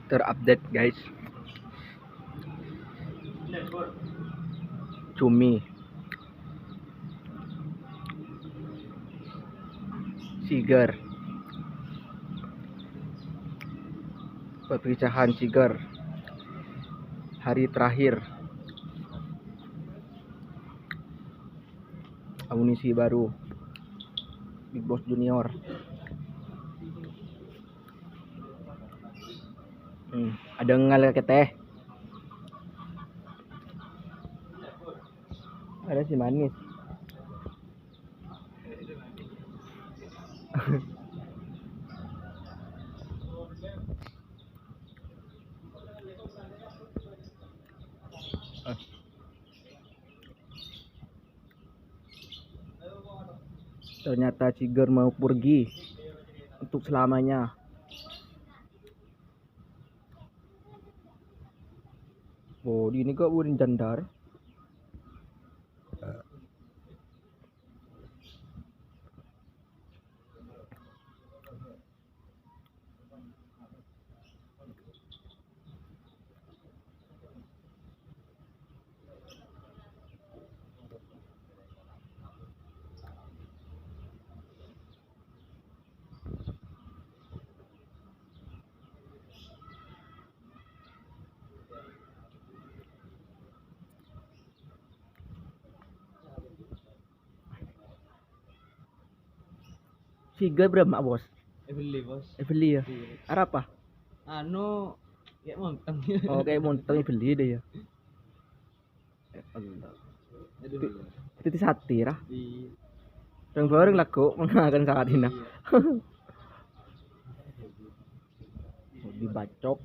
terupdate guys. Cumi, Cigar, perpecahan Cigar, hari terakhir, amunisi baru, Big Boss Junior. Ada ngal ke teh. Ada si manis. Ternyata Cigar mau pergi untuk selamanya. Oh, ini kok burin jandar. Cigar berapa bos? Beli bos. Beli ya. Arah apa? Anu kayak monteng. Oh, kayak monteng beli deh ya. Allah. Itu satir ah. Iya. Yang bareng laku mengakan saat ini. Dibacok.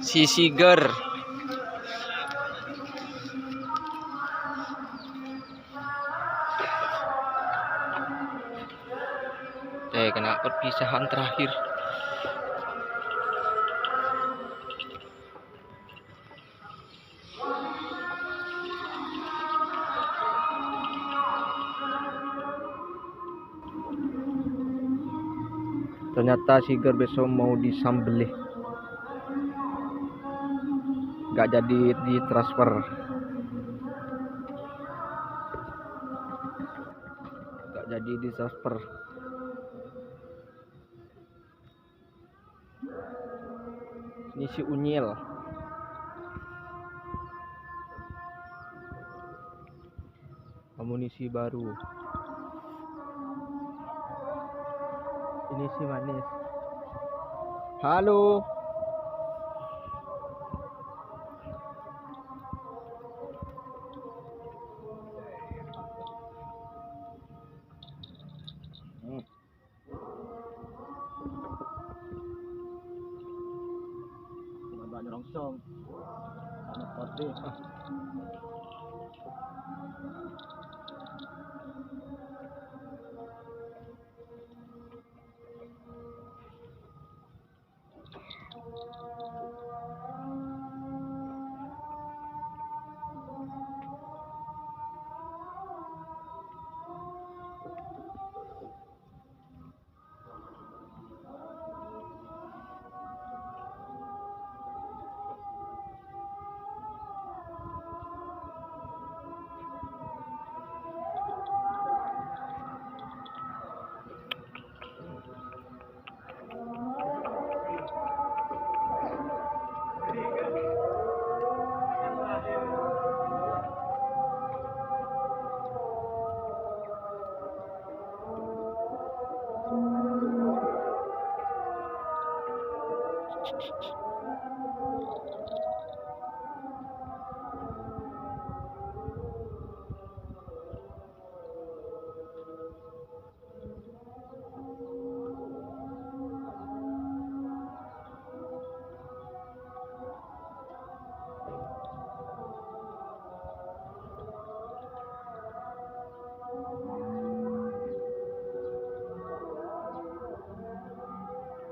Si Cigar. Kena perpisahan terakhir. Ternyata Cigar besok mau disambelih. Gak jadi ditransfer. Gak jadi ditransfer. Ini si Unyil. Amunisi baru. Ini si manis. Halo. Banyak rongsong. Anak pati.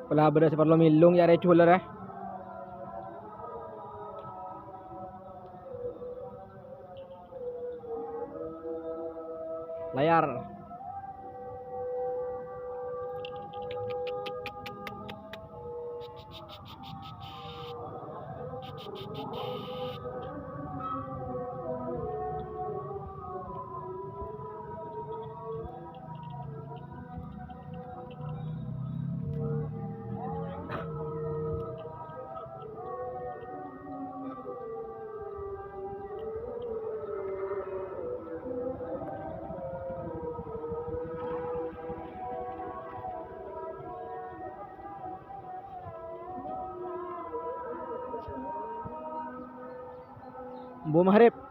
Pala beda seperti lo milung ya recu lah. Layar. Buah maharip.